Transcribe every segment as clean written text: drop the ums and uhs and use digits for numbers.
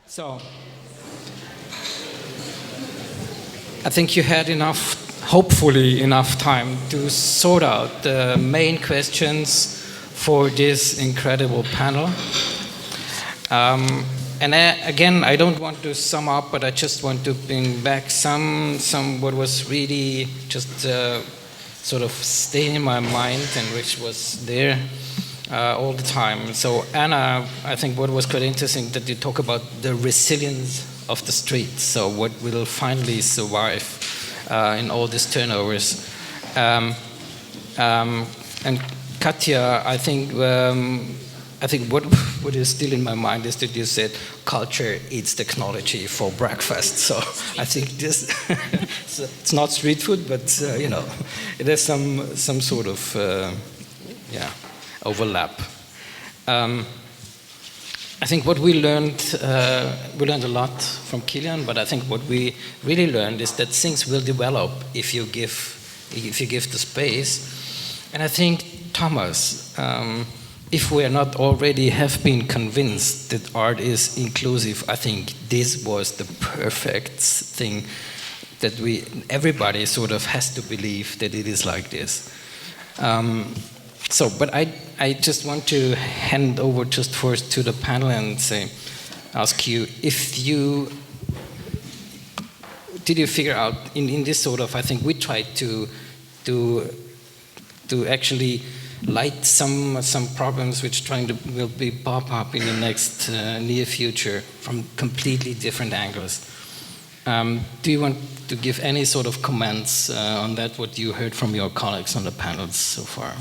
So, I think you had hopefully enough time to sort out the main questions for this incredible panel. Again, I don't want to sum up, but I just want to bring back some what was really just sort of staying in my mind and which was there all the time. So Anna, I think what was quite interesting that you talk about the resilience of the streets. So what will finally survive in all these turnovers. And Katja, I think what is still in my mind is that you said culture eats technology for breakfast. So I think this it's not street food, but it has some sort of overlap. I think what we learned a lot from Kilian, but I think what we really learned is that things will develop if you give the space. And I think Thomas, if we are not already have been convinced that art is inclusive, I think this was the perfect thing that everybody sort of has to believe that it is like this. But I just want to hand over just first to the panel and ask you did you figure out in this sort of, I think we tried to actually light some problems which will be pop up in the next near future from completely different angles. Do you want to give any sort of comments on that, what you heard from your colleagues on the panels so far?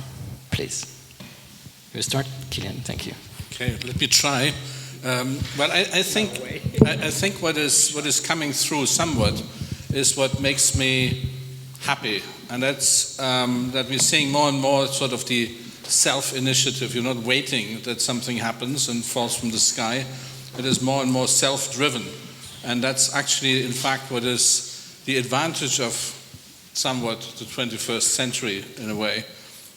Please. We'll start, Kilian, thank you. Okay, let me try. I think what is coming through somewhat is what makes me happy, and that's that we're seeing more and more sort of the self-initiative. You're not waiting that something happens and falls from the sky. It is more and more self-driven, and that's actually, in fact, what is the advantage of somewhat the 21st century in a way,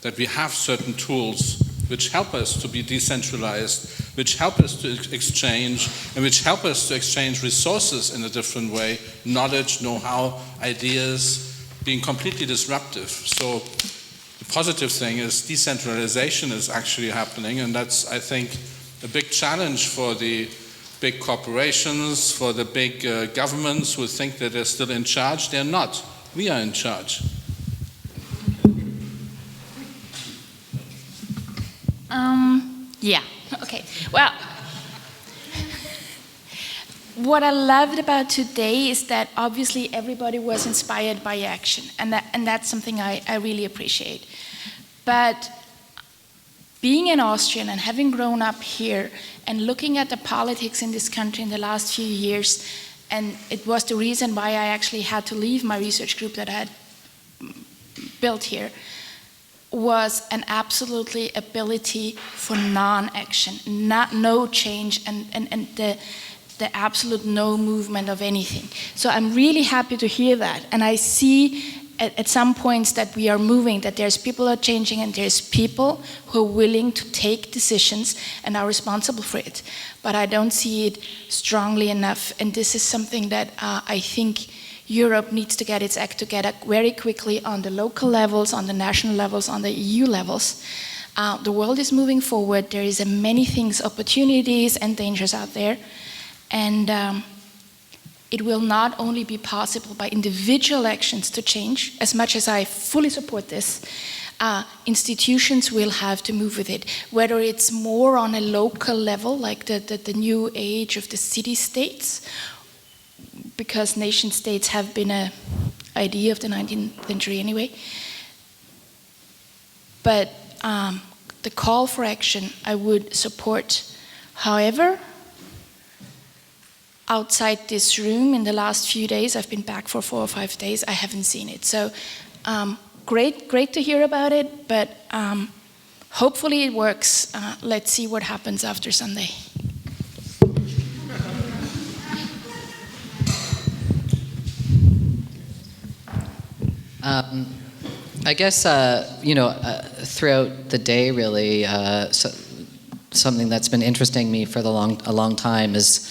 that we have certain tools which help us to be decentralized, which help us to exchange, and which help us to exchange resources in a different way, knowledge, know-how, ideas, being completely disruptive. So the positive thing is decentralization is actually happening, and that's, I think, a big challenge for the big corporations, for the big governments who think that they're still in charge. They're not. We are in charge. Yeah, okay. Well, what I loved about today is that obviously everybody was inspired by action, and that's something I really appreciate. But being an Austrian and having grown up here and looking at the politics in this country in the last few years, and it was the reason why I actually had to leave my research group that I had built here, was an absolutely ability for non-action, no change, and the absolute no movement of anything. So I'm really happy to hear that, and I see at some points that we are moving, that there's people are changing, and there's people who are willing to take decisions and are responsible for it. But I don't see it strongly enough, and this is something that I think Europe needs to get its act together very quickly on the local levels, on the national levels, on the EU levels. The world is moving forward. There is many things, opportunities and dangers out there. And it will not only be possible by individual actions to change, as much as I fully support this, institutions will have to move with it. Whether it's more on a local level, like the new age of the city-states, because nation-states have been an idea of the 19th century anyway. But the call for action I would support. However, outside this room in the last few days, I've been back for 4 or 5 days, I haven't seen it. So great to hear about it, but hopefully it works. Let's see what happens after Sunday. I guess, throughout the day, really, something that's been interesting me for a long time is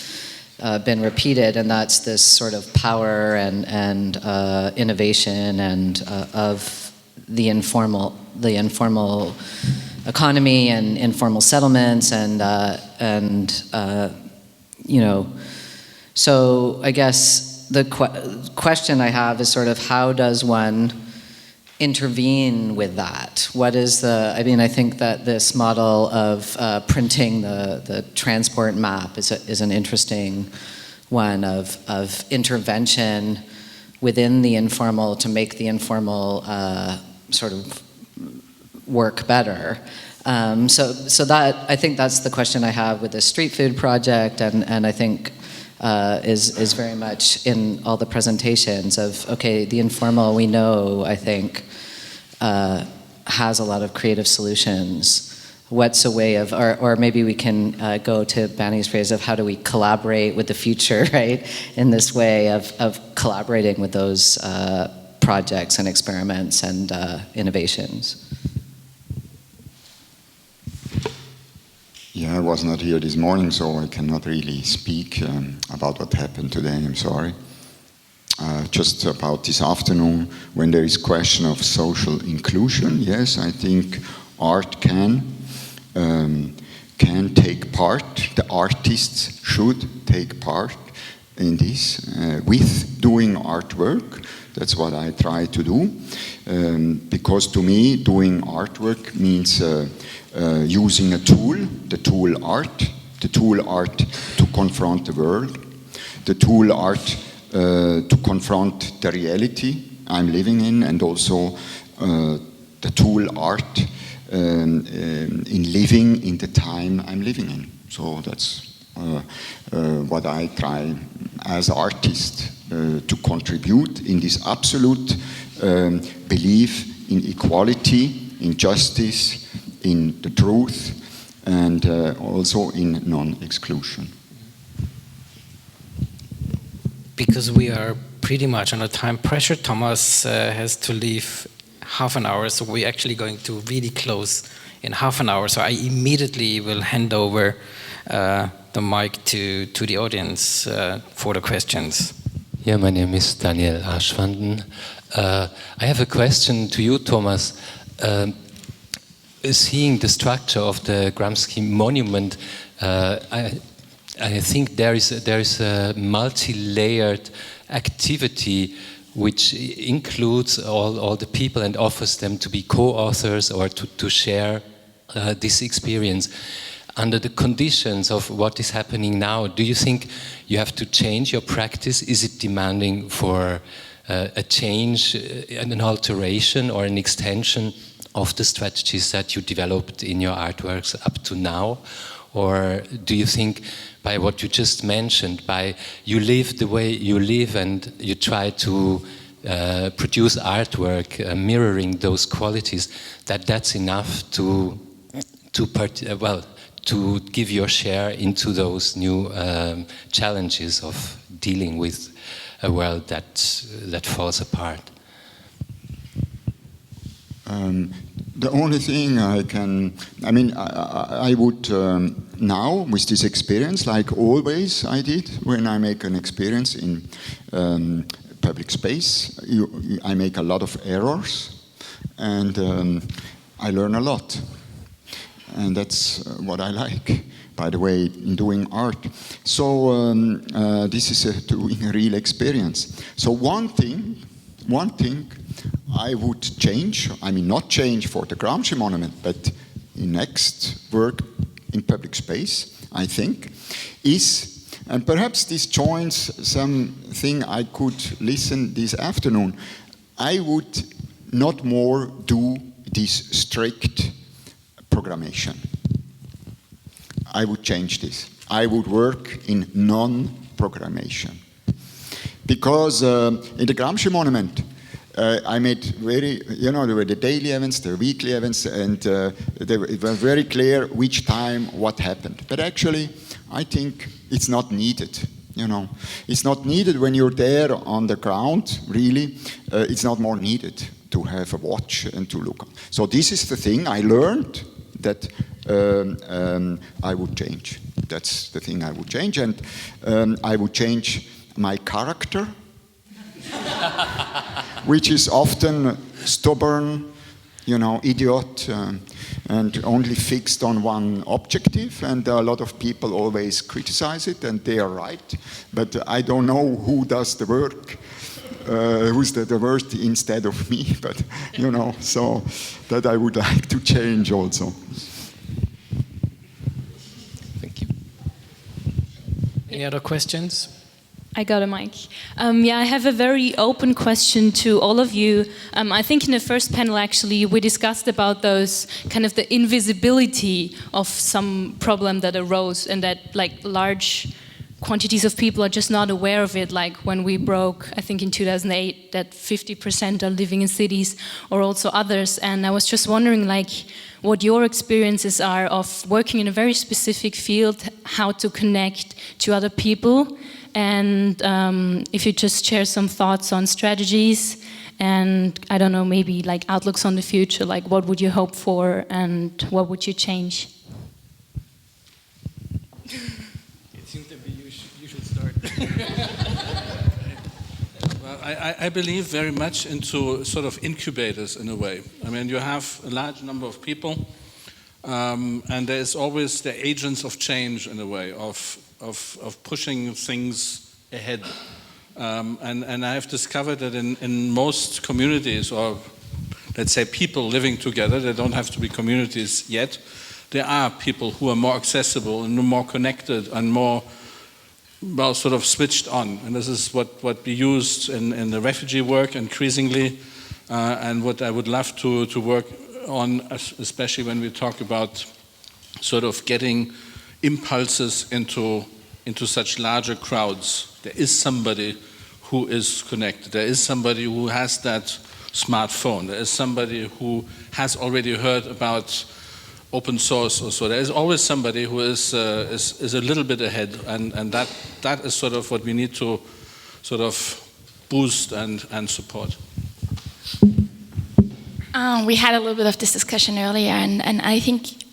been repeated, and that's this sort of power and innovation and of the informal economy and informal settlements and you know. So I guess the question I have is sort of how does one intervene with that? What is I mean, I think that this model of printing the transport map is an interesting one of intervention within the informal to make the informal sort of work better. So that, I think that's the question I have with this street food project, and I think is very much in all the presentations of, okay, the informal, we know, I think, has a lot of creative solutions. What's a way of, or maybe we can go to Banny's phrase of how do we collaborate with the future, right? In this way of collaborating with those projects and experiments and innovations. Yeah, I was not here this morning, so I cannot really speak about what happened today. I'm sorry. Just about this afternoon, when there is question of social inclusion, yes, I think art can take part. The artists should take part in this with doing artwork. That's what I try to do, because to me, doing artwork means using a tool, the tool art to confront the world, the tool art to confront the reality I'm living in, and also the tool art in living in the time I'm living in. So that's what I try as artist to contribute in this absolute belief in equality, in justice, in the truth, and also in non-exclusion. Because we are pretty much under time pressure, Thomas has to leave half an hour, so we're actually going to really close in half an hour. So I immediately will hand over the mic to the audience for the questions. Yeah, my name is Daniel Aschwanden. I have a question to you, Thomas. Seeing the structure of the Gramsci monument, I think there is a multi-layered activity which includes all the people and offers them to be co-authors or to share this experience. Under the conditions of what is happening now, do you think you have to change your practice? Is it demanding for a change, an alteration, or an extension of the strategies that you developed in your artworks up to now? Or do you think by what you just mentioned, by you live the way you live and you try to produce artwork mirroring those qualities, that's enough to give your share into those new challenges of dealing with a world that falls apart? The only thing I would now, with this experience, like always I did when I make an experience in public space, I make a lot of errors, and I learn a lot. And that's what I like, by the way, in doing art. So this is doing a real experience. So one thing I would change, not change for the Gramsci monument, but in next work in public space, I think, is, and perhaps this joins something I could listen this afternoon, I would not more do this strict programmation. I would change this. I would work in non-programmation. Because in the Gramsci monument, I made there were the daily events, the weekly events, and it was very clear which time what happened. But actually, I think it's not needed. It's not needed when you're there on the ground, really. It's not more needed to have a watch and to look. So this is the thing I learned, that I would change. That's the thing I would change. And I would change my character, which is often stubborn, you know, idiot, and only fixed on one objective. And a lot of people always criticize it, and they are right. But I don't know who does the work, who's the worst instead of me. But, you know, so that I would like to change also. Thank you. Any other questions? I got a mic. Yeah, I have a very open question to all of you. I think in the first panel, actually, we discussed about those kind of the invisibility of some problem that arose, and that like large quantities of people are just not aware of it. Like when we broke, I think in 2008, that 50% are living in cities, or also others. And I was just wondering, like, what your experiences are of working in a very specific field, how to connect to other people. And if you just share some thoughts on strategies and, I don't know, maybe like outlooks on the future, like what would you hope for and what would you change? It seems to be you should start. Well, I believe very much into sort of incubators in a way. I mean, you have a large number of people, and there is always the agents of change in a way, of pushing things ahead. And I have discovered that in most communities, or let's say people living together, they don't have to be communities yet, there are people who are more accessible and more connected and more, well, sort of switched on. And this is what we used in the refugee work increasingly, and what I would love to work on, especially when we talk about sort of getting impulses into such larger crowds. There is somebody who is connected. There is somebody who has that smartphone. There is somebody who has already heard about open source or so. There is always somebody who is a little bit ahead, and that is sort of what we need to sort of boost and support. We had a little bit of this discussion earlier, and I think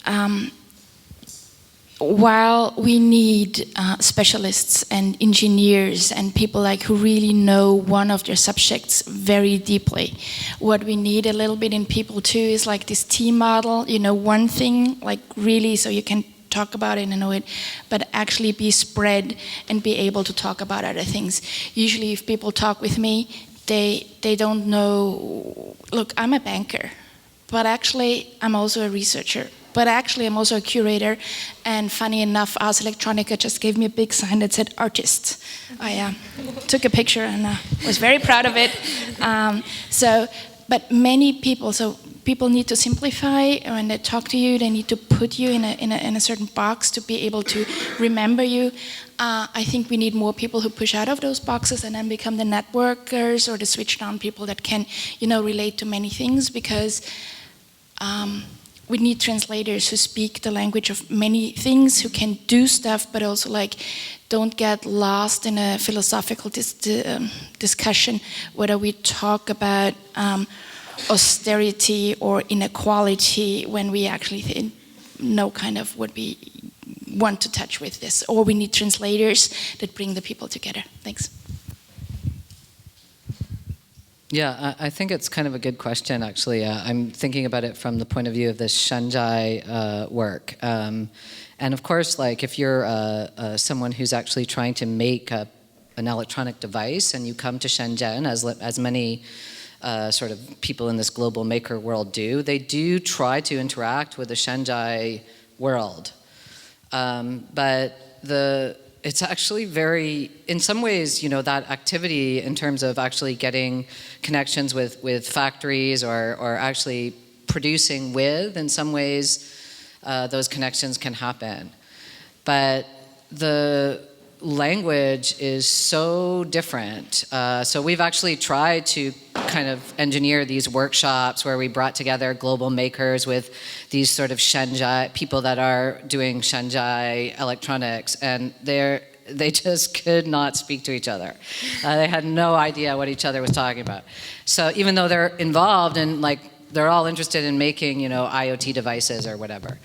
while we need specialists and engineers and people like who really know one of their subjects very deeply, what we need a little bit in people too is like this team model, you know, one thing like really so you can talk about it and know it, but actually be spread and be able to talk about other things. Usually if people talk with me, they don't know, look, I'm a banker, but actually I'm also a researcher. But actually, I'm also a curator, and funny enough, Ars Electronica just gave me a big sign that said artist. I took a picture and was very proud of it. But many people, so people need to simplify when they talk to you. They need to put you in a certain box to be able to remember you. I think we need more people who push out of those boxes and then become the networkers or the switched-on people that can, you know, relate to many things, because. We need translators who speak the language of many things, who can do stuff, but also like don't get lost in a philosophical discussion whether we talk about austerity or inequality when we actually know kind of what we want to touch with this. Or we need translators that bring the people together. Thanks. Yeah, I think it's kind of a good question, actually. I'm thinking about it from the point of view of this Shanghai work. And of course, like if you're someone who's actually trying to make an electronic device and you come to Shenzhen, as many sort of people in this global maker world do, they do try to interact with the Shanghai world. But it's actually very, in some ways, you know, that activity in terms of actually getting connections with factories or actually producing with, in some ways, those connections can happen. But the language is so different. So we've actually tried to kind of engineer these workshops where we brought together global makers with these sort of Shanghai people that are doing Shanghai electronics, and they just could not speak to each other. They had no idea what each other was talking about. So even though they're involved and like they're all interested in making, you know, IoT devices or whatever.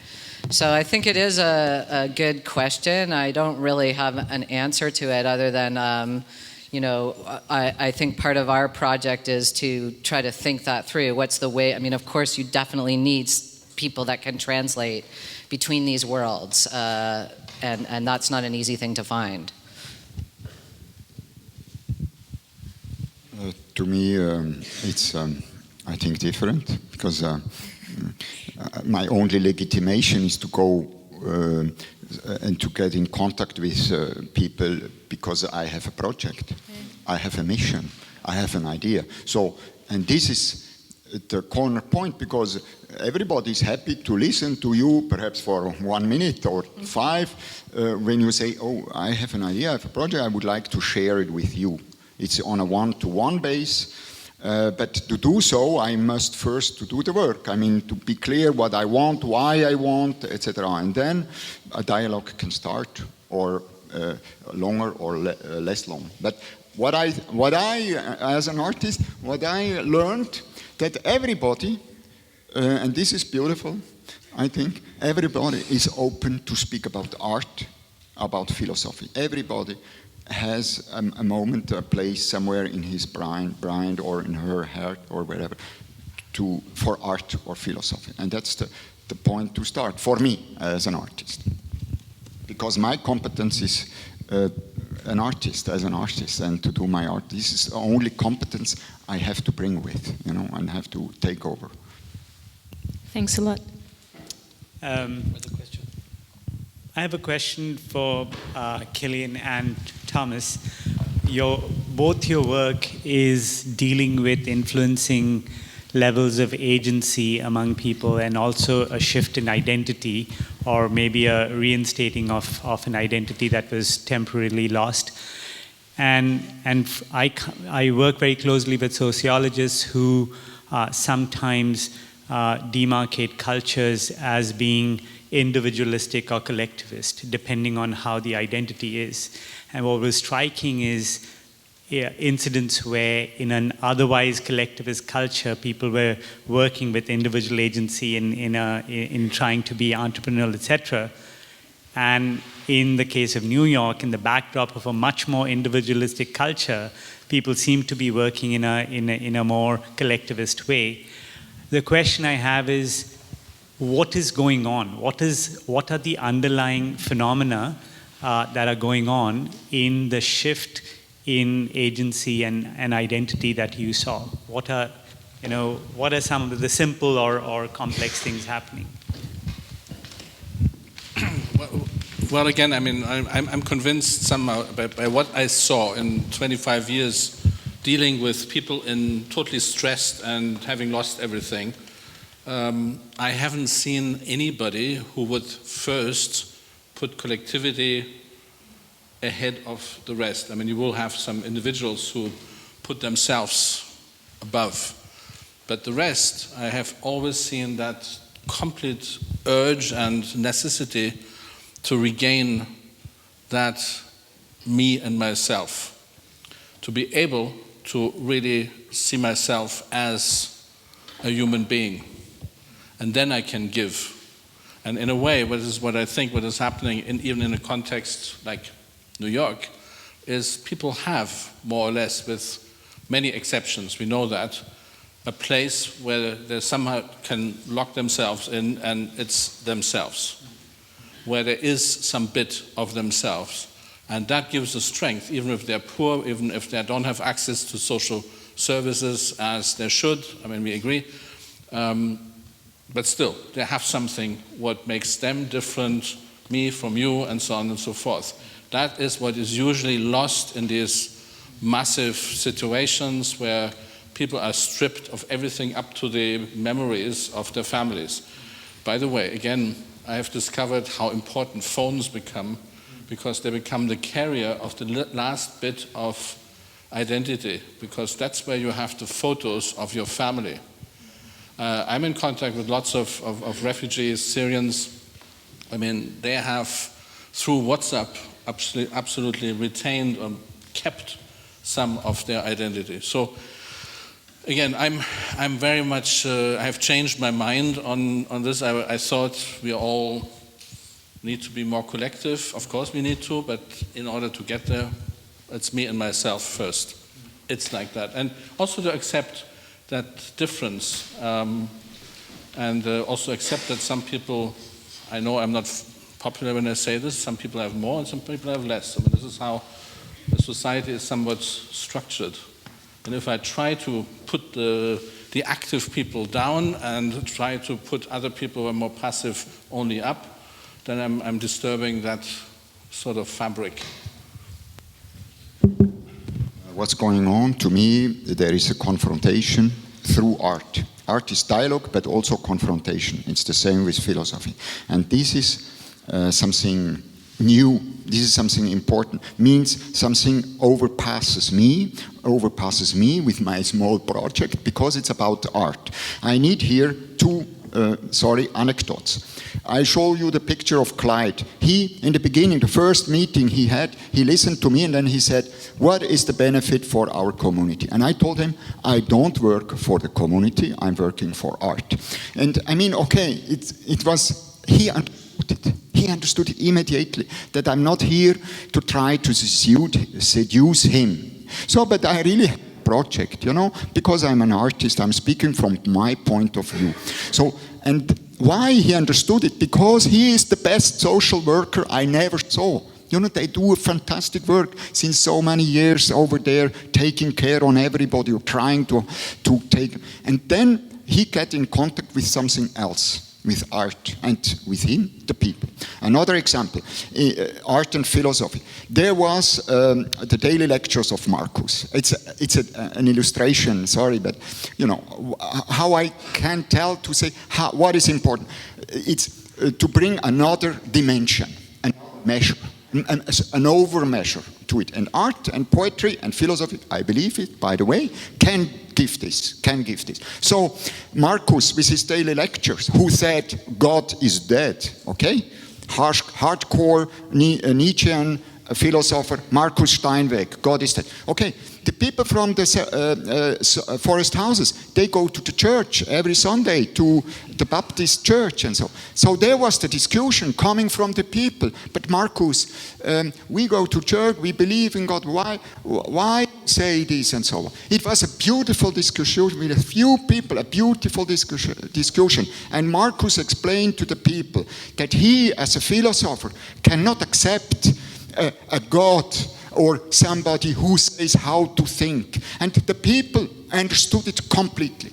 So I think it is a good question. I don't really have an answer to it other than, you know, I think part of our project is to try to think that through. What's the way? I mean, of course, you definitely need people that can translate between these worlds, and that's not an easy thing to find. To me, it's, I think, different, because my only legitimation is to go and to get in contact with people because I have a project, I have a mission, I have an idea. So, and this is the corner point, because everybody is happy to listen to you, perhaps for 1 minute or 5, when you say, oh, I have an idea, I have a project, I would like to share it with you. It's on a one-to-one base. But to do so, I must first to do the work. I mean, to be clear what I want, why I want, etc. And then a dialogue can start, or longer or less long. But what I, as an artist, what I learned, that everybody, and this is beautiful, I think, everybody is open to speak about art, about philosophy. Everybody has a moment, a place somewhere in his brain or in her heart or wherever for art or philosophy. And that's the point to start for me as an artist. Because my competence is an artist, as an artist, and to do my art. This is the only competence I have to bring with, you know, and have to take over. Thanks a lot. I have a question for Kilian and Thomas. Both your work is dealing with influencing levels of agency among people, and also a shift in identity, or maybe a reinstating of an identity that was temporarily lost. And I work very closely with sociologists who sometimes demarcate cultures as being individualistic or collectivist, depending on how the identity is. And what was striking is incidents where in an otherwise collectivist culture, people were working with individual agency in trying to be entrepreneurial, etc. And in the case of New York, in the backdrop of a much more individualistic culture, people seem to be working in a more collectivist way. The question I have is, what is going on? What are the underlying phenomena that are going on in the shift in agency and identity that you saw? What are some of the simple or complex things happening? Well, again, I mean, I'm convinced somehow by what I saw in 25 years dealing with people in totally stressed and having lost everything. I haven't seen anybody who would first put collectivity ahead of the rest. I mean, you will have some individuals who put themselves above. But the rest, I have always seen that complete urge and necessity to regain that me and myself. To be able to really see myself as a human being. And then I can give. And in a way, what is happening even in a context like New York, is people have, more or less, with many exceptions, we know that, a place where they somehow can lock themselves in, and it's themselves, where there is some bit of themselves. And that gives a strength, even if they're poor, even if they don't have access to social services as they should. I mean, we agree. But still, they have something what makes them different, me from you, and so on and so forth. That is what is usually lost in these massive situations where people are stripped of everything up to the memories of their families. By the way, again, I have discovered how important phones become, because they become the carrier of the last bit of identity, because that's where you have the photos of your family. I'm in contact with lots of refugees, Syrians. I mean, they have, through WhatsApp, absolutely retained or kept some of their identity. So, again, I'm very much, I have changed my mind on this. I thought we are all need to be more collective. Of course we need to, but in order to get there, it's me and myself first. It's like that. And also to accept that difference, and also accept that some people, I know I'm not popular when I say this, some people have more and some people have less. I mean, this is how the society is somewhat structured. And if I try to put the active people down and try to put other people who are more passive only up, then I'm disturbing that sort of fabric. What's going on, to me, there is a confrontation through art. Art is dialogue, but also confrontation. It's the same with philosophy. And this is something new. This is something important. Means something overpasses me with my small project, because it's about art. I need here two anecdotes. I show you the picture of Clyde. He, in the beginning, the first meeting he had, he listened to me and then he said, what is the benefit for our community? And I told him, I don't work for the community, I'm working for art. And I mean, okay, he understood it. He understood it immediately, that I'm not here to try to seduce him. So, but I really project, because I'm an artist, I'm speaking from my point of view. So, and why he understood it? Because he is the best social worker I never saw. They do a fantastic work since so many years over there, taking care on everybody, or trying to take. And then he got in contact with something else, with art, and with him, the people. Another example, art and philosophy. There was the daily lectures of Marcus. It's an illustration, sorry, but how I can tell to say what is important. It's to bring another dimension, an measure, an over measure to it. And art and poetry and philosophy, I believe it, by the way, can give this. So Marcus, with his daily lectures, who said God is dead, okay? Hardcore Nietzschean philosopher, Marcus Steinweg, God is dead. Okay, the people from the forest houses, they go to the church every Sunday, to the Baptist church and so. So there was the discussion coming from the people. But Marcus, we go to church, we believe in God, why say this and so on. It was a beautiful discussion with a few people, a beautiful discussion. And Marcus explained to the people that he, as a philosopher, cannot accept a God or somebody who says how to think. And the people understood it completely,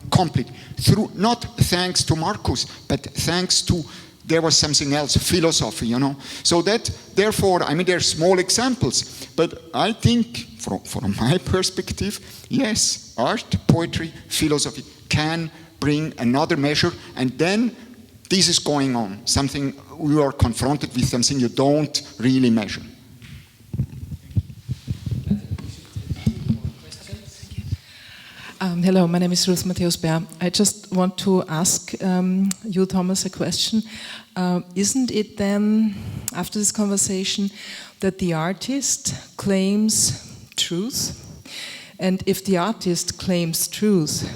completely. Through, not thanks to Marcus, but thanks to, there was something else, philosophy, So that, therefore, I mean, there are small examples, but I think, from my perspective, yes, art, poetry, philosophy can bring another measure, and then this is going on, something you are confronted with, something you don't really measure. Hello, my name is Ruth Matthäus-Bär. I just want to ask you, Thomas, a question. Isn't it then, after this conversation, that the artist claims truth? And if the artist claims truth,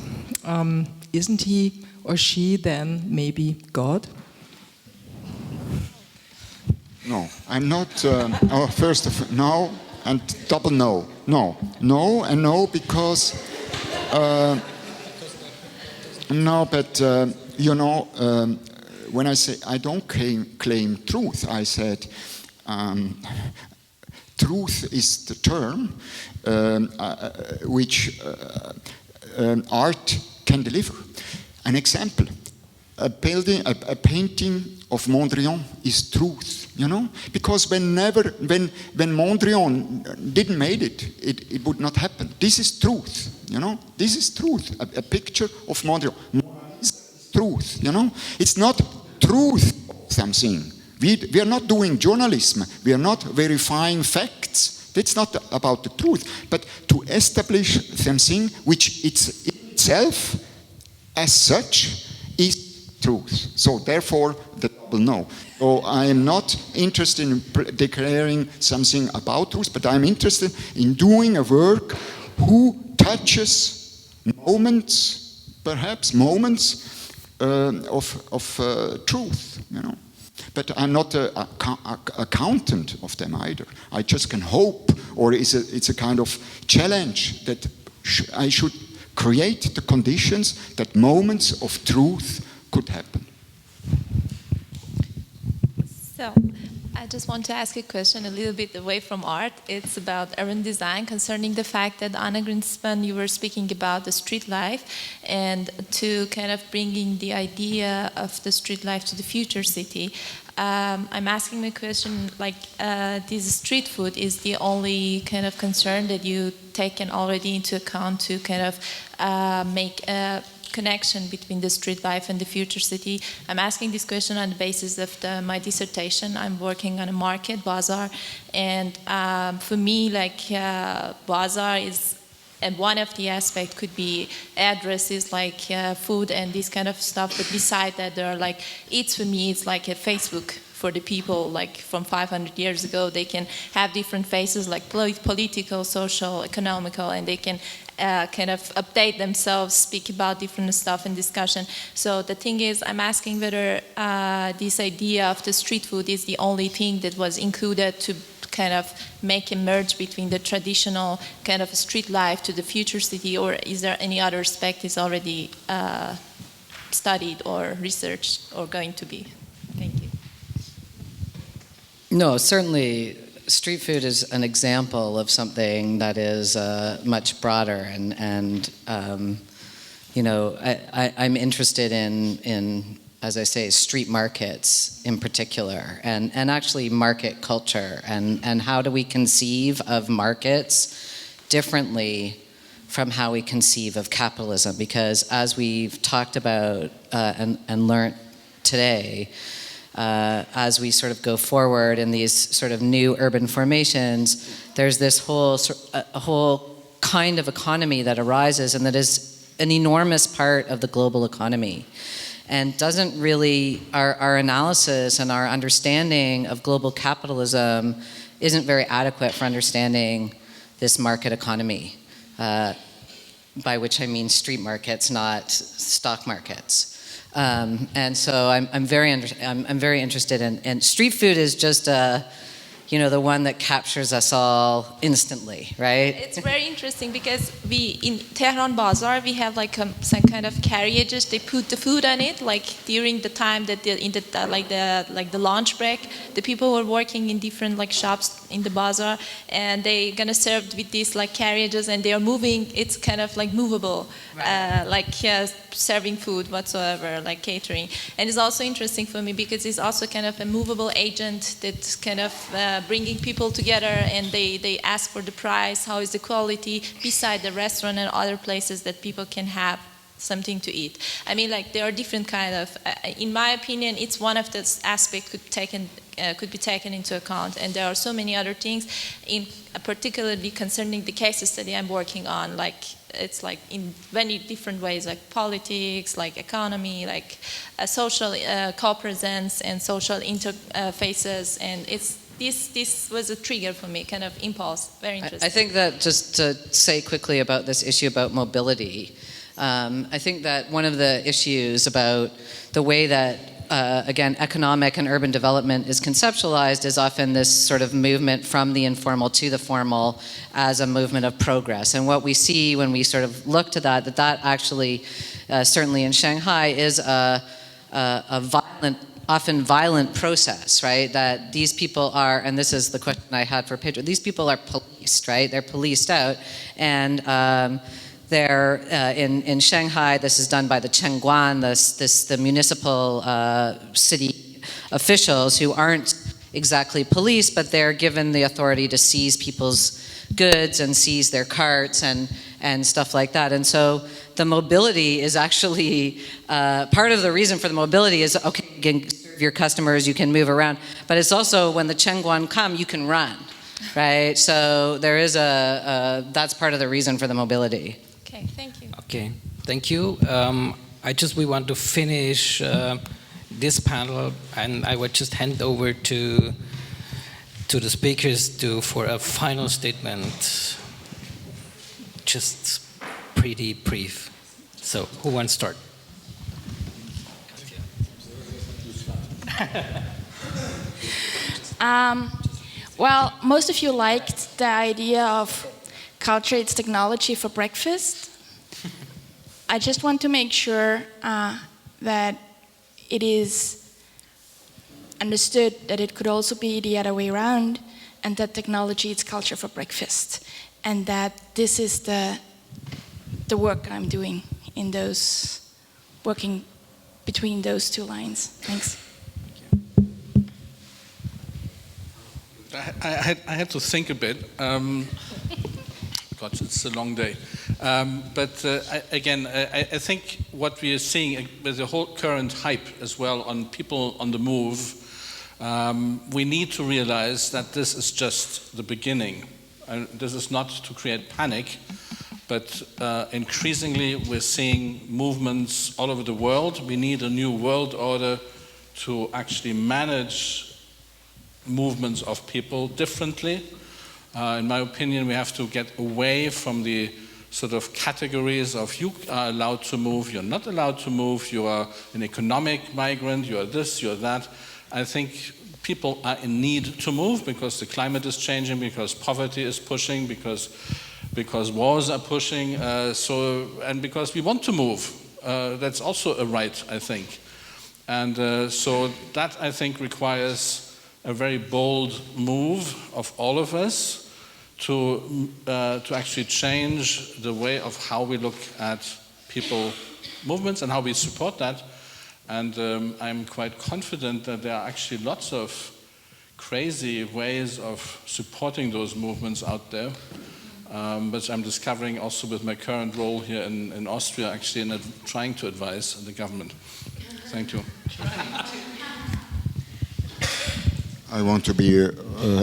isn't he or she then maybe God? No, I'm not. First of all, no, and double no. No and no, because no, but when I say I don't claim truth, I said truth is the term which art can deliver. An example, a painting of Mondrian is truth, because when Mondrian didn't made it would not happen. This is truth, This is truth. A picture of Mondrian is truth, It's not truth something. We are not doing journalism. We are not verifying facts. It's not about the truth, but to establish something which itself, as such, is truth. So therefore, the double no. So I am not interested in declaring something about truth, but I'm interested in doing a work who touches moments, perhaps moments of truth. But I'm not an accountant of them either. I just can hope, or it's a kind of challenge that I should create the conditions that moments of truth could happen. So, I just want to ask a question a little bit away from art. It's about urban design, concerning the fact that Anna Greenspan, you were speaking about the street life, and to kind of bringing the idea of the street life to the future city. I'm asking the question, like, this street food is the only kind of concern that you taken already into account to kind of make a connection between the street life and the future city. I'm asking this question on the basis of my dissertation. I'm working on a market, bazaar, and for me, like, bazaar is, and one of the aspects could be addresses like food and this kind of stuff, but beside that there are like, for me it's like a Facebook for the people, like from 500 years ago. They can have different faces like political, social, economical, and they can kind of update themselves, speak about different stuff in discussion. So the thing is, I'm asking whether this idea of the street food is the only thing that was included to kind of make a merge between the traditional kind of street life to the future city, or is there any other aspect is already studied or researched or going to be? Thank you. No, certainly street food is an example of something that is much broader, and you know, I'm interested in, as I say, street markets in particular, and actually market culture, and how do we conceive of markets differently from how we conceive of capitalism? Because as we've talked about and learned today, as we sort of go forward in these sort of new urban formations, there's this whole kind of economy that arises, and that is an enormous part of the global economy, and doesn't really, our analysis and our understanding of global capitalism isn't very adequate for understanding this market economy, by which I mean street markets, not stock markets. And so I'm very interested in, and street food is just you know, the one that captures us all instantly, right? It's very interesting because we, in Tehran Bazaar, we have like some kind of carriages. They put the food on it, like during the time that the lunch break, the people were working in different like shops in the bazaar, and they gonna serve with these like carriages, and they are moving. It's kind of like movable, right. Serving food whatsoever, like catering. And it's also interesting for me because it's also kind of a movable agent that's kind of bringing people together, and they ask for the price, how is the quality, beside the restaurant and other places that people can have something to eat. I mean, like, there are different kind of, in my opinion, it's one of the aspects could be taken into account, and there are so many other things, particularly concerning the case study I'm working on, like, it's like in many different ways, like politics, like economy, like social co-presence and social interfaces, and this was a trigger for me, kind of impulse, very interesting. I think that, just to say quickly about this issue about mobility, I think that one of the issues about the way that, again, economic and urban development is conceptualized is often this sort of movement from the informal to the formal as a movement of progress. And what we see when we sort of look to that actually, certainly in Shanghai, is a often violent process, right? That these people are, and this is the question I had for Pedro, these people are policed, right? They're policed out, and they're in Shanghai. This is done by the Chengguan, the municipal city officials who aren't exactly police, but they're given the authority to seize people's goods and seize their carts and stuff like that. And so the mobility is actually part of the reason for the mobility is, okay, you can serve your customers, you can move around, but it's also when the Chengguan come, you can run, right? So there is that's part of the reason for the mobility. Okay, thank you. Okay, thank you. We want to finish this panel, and I would just hand over to the speakers for a final statement. Just pretty brief. So, who wants to start? Well, most of you liked the idea of culture eats technology for breakfast. I just want to make sure that it is understood that it could also be the other way around, and that technology eats culture for breakfast, and that this is the work I'm doing in those, working between those two lines. Thanks. I had to think a bit. God, it's a long day. But I think what we are seeing with the whole current hype as well on people on the move, we need to realize that this is just the beginning. This is not to create panic, but increasingly we're seeing movements all over the world. We need a new world order to actually manage movements of people differently. In my opinion, we have to get away from the sort of categories of you are allowed to move, you're not allowed to move, you are an economic migrant, you are this, you are that. I think people are in need to move because the climate is changing, because poverty is pushing, because wars are pushing, and because we want to move. That's also a right, I think. And so that, I think, requires a very bold move of all of us to actually change the way of how we look at people movements and how we support that. And I'm quite confident that there are actually lots of crazy ways of supporting those movements out there, but I'm discovering also with my current role here in Austria, actually, in trying to advise the government. Thank you. I want to be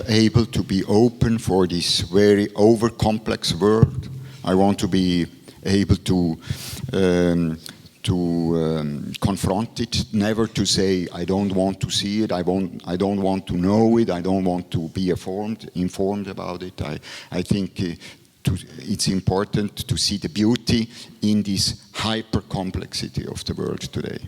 able to be open for this very over-complex world. I want to be able to confront it, never to say, I don't want to see it, I don't want to know it, I don't want to be informed about it. I think it's important to see the beauty in this hyper-complexity of the world today.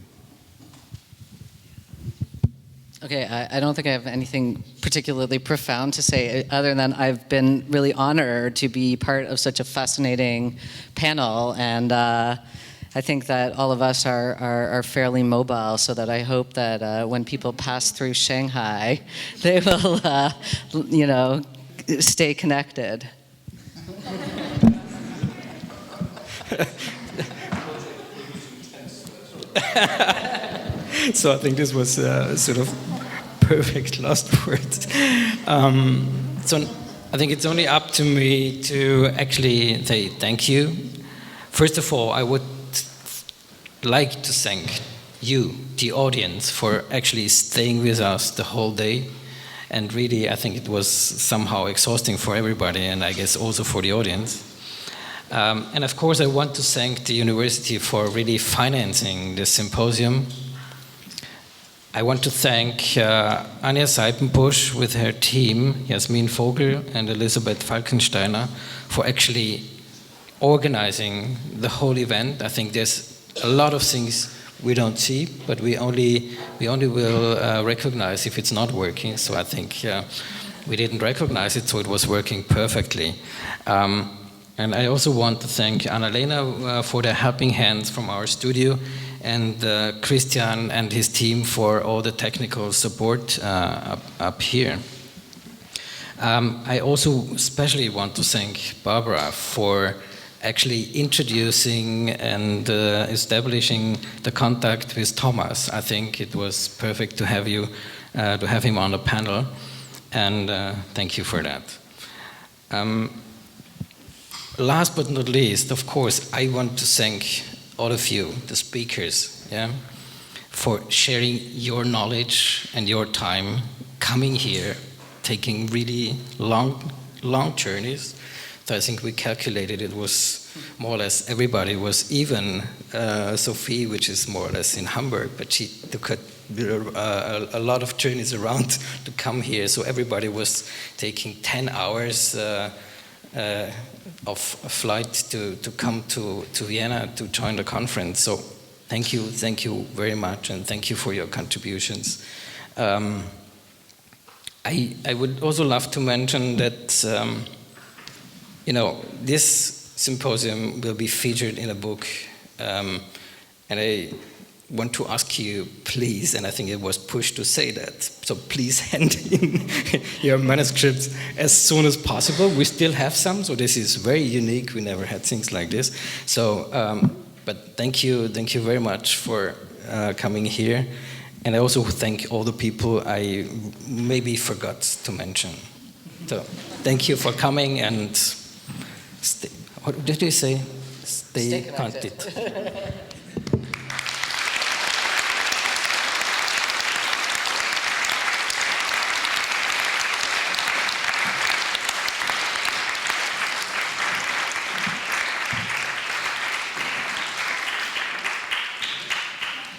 Okay, I don't think I have anything particularly profound to say other than I've been really honored to be part of such a fascinating panel, and I think that all of us are fairly mobile, so that I hope that when people pass through Shanghai, they will, stay connected. So I think this was sort of perfect last words. So I think it's only up to me to actually say thank you. First of all, I would like to thank you, the audience, for actually staying with us the whole day. And really, I think it was somehow exhausting for everybody, and I guess also for the audience. And of course, I want to thank the university for really financing this symposium. I want to thank Anja Seipenbusch with her team, Jasmin Vogel and Elisabeth Falkensteiner, for actually organizing the whole event. I think there's a lot of things we don't see, but we only will recognize if it's not working. So I think we didn't recognize it, so it was working perfectly. And I also want to thank Annalena for the helping hands from our studio, and Christian and his team for all the technical support up here. I also especially want to thank Barbara for actually introducing and establishing the contact with Thomas. I think it was perfect to have him on the panel, and thank you for that. Last but not least, of course, I want to thank all of you, the speakers, for sharing your knowledge and your time, coming here, taking really long journeys. So I think we calculated it was more or less everybody was, even Sophie, which is more or less in Hamburg, but she took a lot of journeys around to come here. So everybody was taking 10 hours of a flight to come to Vienna to join the conference. So thank you very much, and thank you for your contributions. I would also love to mention that, this symposium will be featured in a book, and I want to ask you, please, and I think it was pushed to say that, so please hand in your manuscripts as soon as possible. We still have some, so this is very unique. We never had things like this. So, but thank you very much for coming here. And I also thank all the people I maybe forgot to mention. So thank you for coming, and what did you say? Stay connected.